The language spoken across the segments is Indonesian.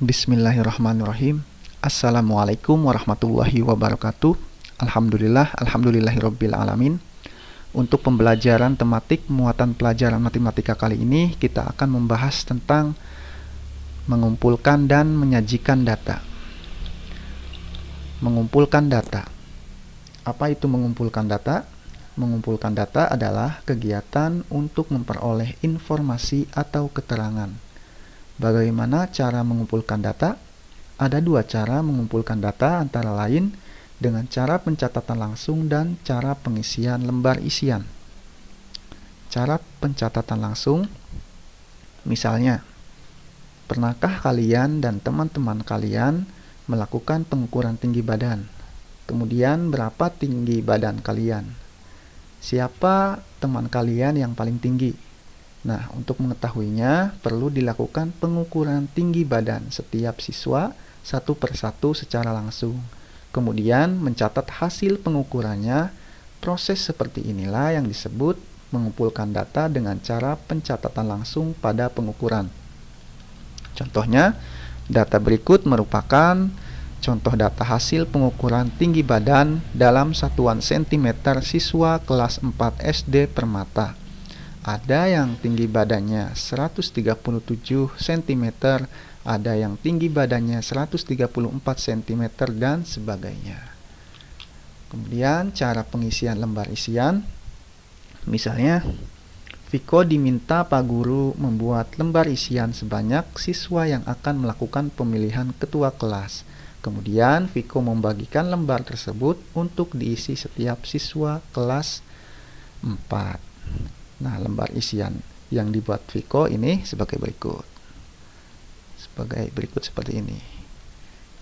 Bismillahirrahmanirrahim. Assalamualaikum warahmatullahi wabarakatuh. Alhamdulillahirabbil alamin. Untuk pembelajaran tematik muatan pelajaran matematika kali ini, kita akan membahas tentang mengumpulkan dan menyajikan data. Mengumpulkan data. Apa itu mengumpulkan data? Mengumpulkan data adalah kegiatan untuk memperoleh informasi atau keterangan. Bagaimana cara mengumpulkan data? Ada dua cara mengumpulkan data, antara lain dengan cara pencatatan langsung dan cara pengisian lembar isian. Cara pencatatan langsung, misalnya, pernahkah kalian dan teman-teman kalian melakukan pengukuran tinggi badan? Kemudian berapa tinggi badan kalian? Siapa teman kalian yang paling tinggi? Nah, untuk mengetahuinya, perlu dilakukan pengukuran tinggi badan setiap siswa satu persatu secara langsung. Kemudian, mencatat hasil pengukurannya. Proses seperti inilah yang disebut mengumpulkan data dengan cara pencatatan langsung pada pengukuran. Contohnya, data berikut merupakan contoh data hasil pengukuran tinggi badan dalam satuan sentimeter siswa kelas 4 SD Permata. Ada yang tinggi badannya 137 cm, ada yang tinggi badannya 134 cm, dan sebagainya. Kemudian cara pengisian lembar isian. Misalnya, Viko diminta Pak Guru membuat lembar isian sebanyak siswa yang akan melakukan pemilihan ketua kelas. Kemudian Viko membagikan lembar tersebut untuk diisi setiap siswa kelas 4. Nah, lembar isian yang dibuat Viko ini sebagai berikut. Seperti ini.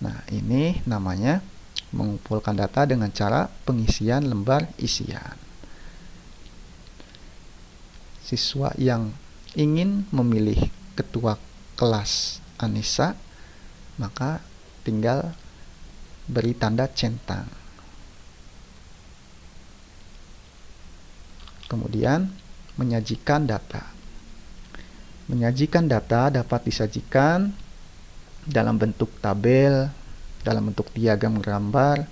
Nah, ini namanya mengumpulkan data dengan cara pengisian lembar isian. Siswa yang ingin memilih ketua kelas Anissa, maka tinggal beri tanda centang. Kemudian menyajikan data. Menyajikan data dapat disajikan dalam bentuk tabel, dalam bentuk diagram gambar,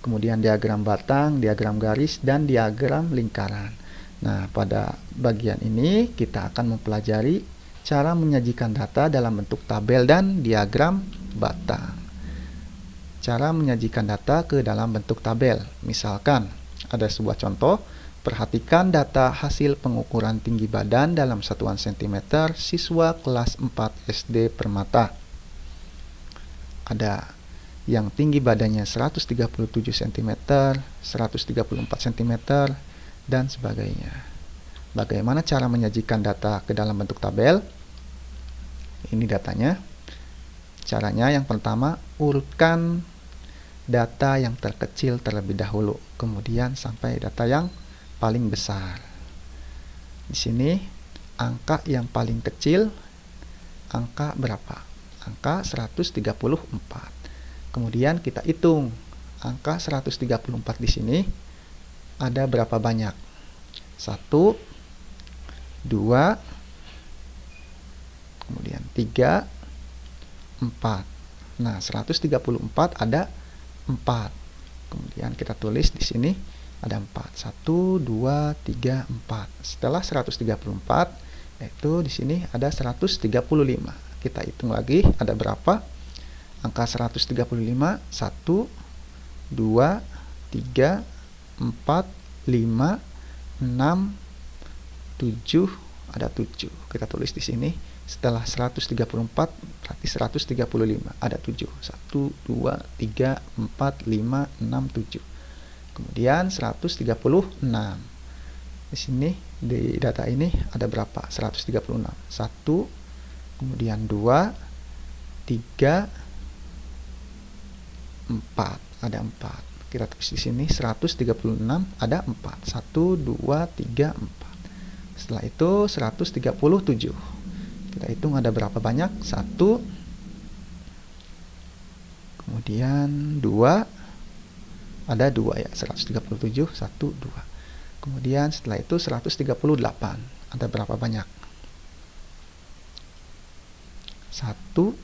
kemudian diagram batang, diagram garis, dan diagram lingkaran. Nah, pada bagian ini kita akan mempelajari cara menyajikan data dalam bentuk tabel dan diagram batang. Cara menyajikan data ke dalam bentuk tabel. Misalkan, ada sebuah contoh. Perhatikan data hasil pengukuran tinggi badan dalam satuan sentimeter siswa kelas 4 SD Permata. Ada yang tinggi badannya 137 cm, 134 cm, dan sebagainya. Bagaimana cara menyajikan data ke dalam bentuk tabel? Ini datanya. Caranya yang pertama, urutkan data yang terkecil terlebih dahulu, kemudian sampai data yang paling besar. Di sini angka yang paling kecil, angka berapa? Angka 134. Kemudian kita hitung angka 134 di sini ada berapa banyak? 1, 2, kemudian 3, 4. Nah, 134 ada 4. Kemudian kita tulis di sini ada 4. 1, 2, 3, 4. Setelah 134, yaitu di sini ada 135. Kita hitung lagi ada berapa? Angka 135, 1, 2, 3, 4, 5, 6, 7, ada 7. Kita tulis di sini. Setelah 134 berarti 135, ada 7. 1, 2, 3, 4, 5, 6, 7. Kemudian 136. Di sini di data ini ada berapa? 136. 1, kemudian 2, 3, 4. Ada 4. Kita tulis di sini 136 ada 4. 1, 2, 3, 4. Setelah itu 137. Kita hitung ada berapa banyak? 1, kemudian 2, ada 2 ya, 137, 1, 2. Kemudian setelah itu 138. Ada berapa banyak? 1,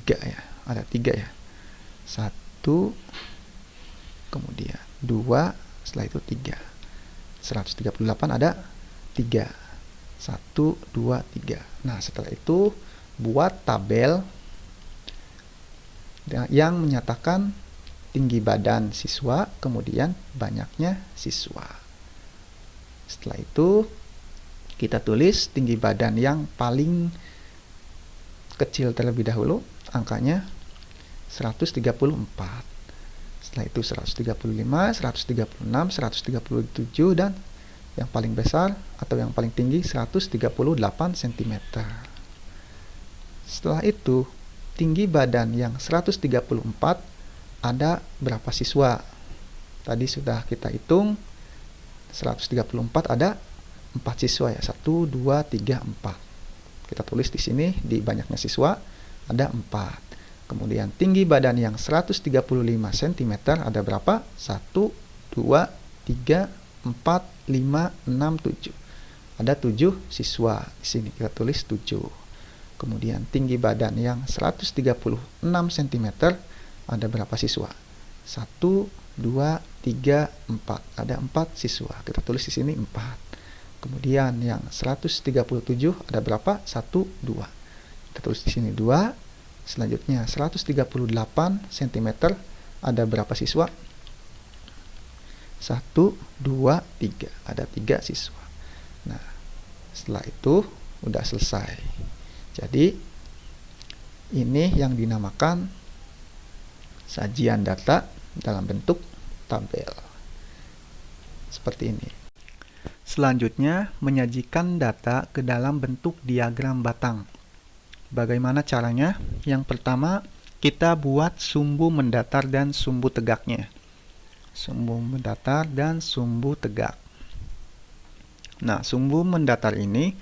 3 ya. Ada 3 ya. 1, kemudian 2, setelah itu 3. 138 ada 3. 1, 2, 3. Nah, setelah itu buat tabel yang menyatakan tinggi badan siswa, kemudian banyaknya siswa. Setelah itu kita tulis tinggi badan yang paling kecil terlebih dahulu, angkanya 134. Setelah itu 135, 136, 137, dan yang paling besar atau yang paling tinggi 138 cm. Setelah itu, tinggi badan yang 134 ada berapa siswa? Tadi sudah kita hitung, 134 ada 4 siswa ya. 1, 2, 3, 4. Kita tulis di sini, di banyaknya siswa ada 4. Kemudian tinggi badan yang 135 cm ada berapa? 1, 2, 3, 4, 5, 6, 7. Ada 7 siswa. Di sini kita tulis 7. Kemudian tinggi badan yang 136 cm ada berapa siswa? 1, 2, 3, 4. Ada 4 siswa. Kita tulis di sini 4. Kemudian yang 137 ada berapa? 1, 2. Kita tulis di sini 2. Selanjutnya 138 cm ada berapa siswa? 1, 2, 3. Ada 3 siswa. Nah, setelah itu udah selesai. Jadi ini yang dinamakan sajian data dalam bentuk tabel. Seperti ini. Selanjutnya, menyajikan data ke dalam bentuk diagram batang. Bagaimana caranya? Yang pertama, kita buat sumbu mendatar dan sumbu tegaknya. Sumbu mendatar dan sumbu tegak. Nah, sumbu mendatar ini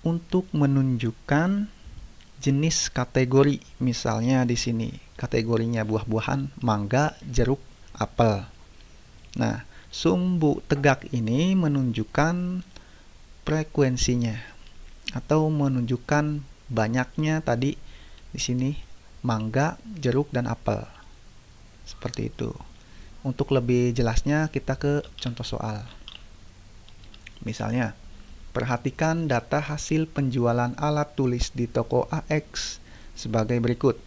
untuk menunjukkan jenis kategori. Misalnya di sini kategorinya buah-buahan, mangga, jeruk, apel. Nah, sumbu tegak ini menunjukkan frekuensinya atau menunjukkan banyaknya tadi di sini mangga, jeruk, dan apel. Seperti itu. Untuk lebih jelasnya kita ke contoh soal. Misalnya, perhatikan data hasil penjualan alat tulis di toko AX sebagai berikut.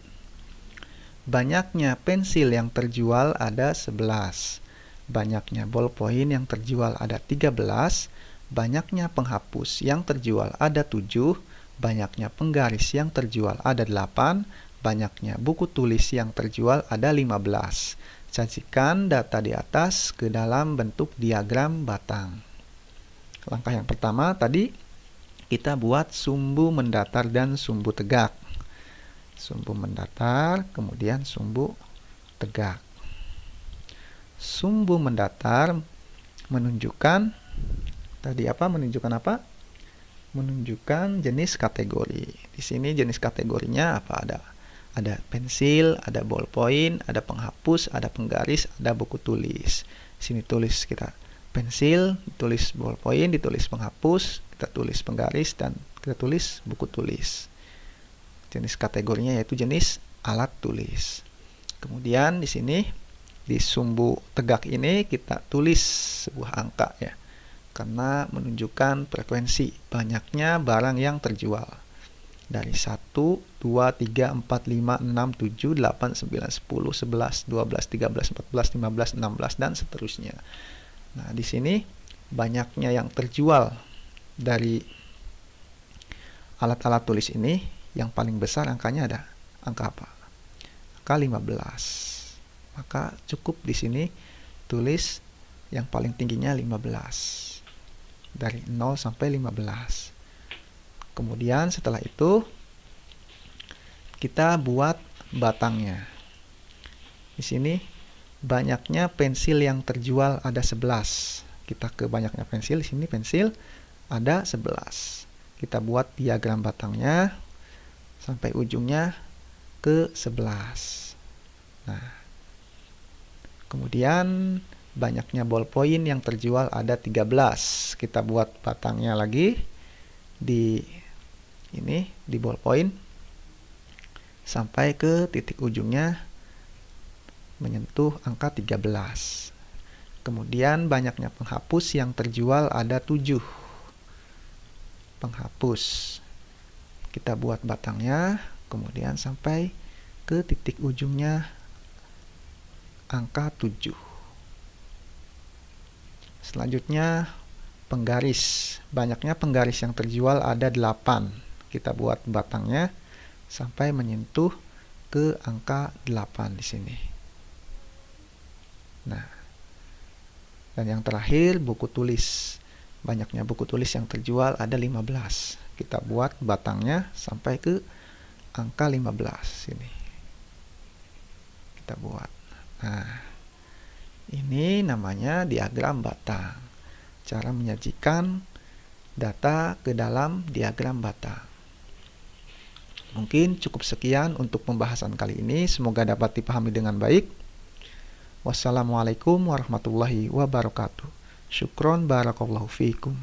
Banyaknya pensil yang terjual ada 11. Banyaknya ballpoint yang terjual ada 13. Banyaknya penghapus yang terjual ada 7. Banyaknya penggaris yang terjual ada 8. Banyaknya buku tulis yang terjual ada 15. Sajikan data di atas ke dalam bentuk diagram batang. Langkah yang pertama tadi kita buat sumbu mendatar dan sumbu tegak. Sumbu mendatar, kemudian sumbu tegak. Sumbu mendatar menunjukkan tadi apa? Menunjukkan apa? Menunjukkan jenis kategori. Di sini jenis kategorinya apa? Ada pensil, ada ballpoint, ada penghapus, ada penggaris, ada buku tulis. Di sini tulis kita pensil, ditulis ballpoint, ditulis penghapus, kita tulis penggaris, dan kita tulis buku tulis. Jenis kategorinya yaitu jenis alat tulis. Kemudian di sini di sumbu tegak ini kita tulis sebuah angka ya. Karena menunjukkan frekuensi banyaknya barang yang terjual. Dari 1, 2, 3, 4, 5, 6, 7, 8, 9, 10, 11, 12, 13, 14, 15, 16, dan seterusnya. Nah, di sini banyaknya yang terjual dari alat-alat tulis ini, yang paling besar angkanya ada angka apa? Angka 15. Maka cukup di sini tulis yang paling tingginya 15. Dari 0 sampai 15. Kemudian setelah itu kita buat batangnya. Di sini banyaknya pensil yang terjual ada 11. Kita ke banyaknya pensil, di sini pensil ada 11. Kita buat diagram batangnya sampai ujungnya ke 11. Nah, kemudian banyaknya ballpoint yang terjual ada 13. Kita buat batangnya lagi di ballpoint. sampai ke titik ujungnya menyentuh angka 13. Kemudian banyaknya penghapus yang terjual ada 7 penghapus. Kita buat batangnya, kemudian sampai ke titik ujungnya angka 7. Selanjutnya penggaris. Banyaknya penggaris yang terjual ada 8. Kita buat batangnya sampai menyentuh ke angka 8 di sini. Nah, dan yang terakhir buku tulis. Banyaknya buku tulis yang terjual ada 15. Kita buat batangnya sampai ke angka 15 sini. Kita buat. Nah, ini namanya diagram batang. Cara menyajikan data ke dalam diagram batang. Mungkin cukup sekian untuk pembahasan kali ini. Semoga dapat dipahami dengan baik. Wassalamualaikum warahmatullahi wabarakatuh. Syukron barakallahu fiikum.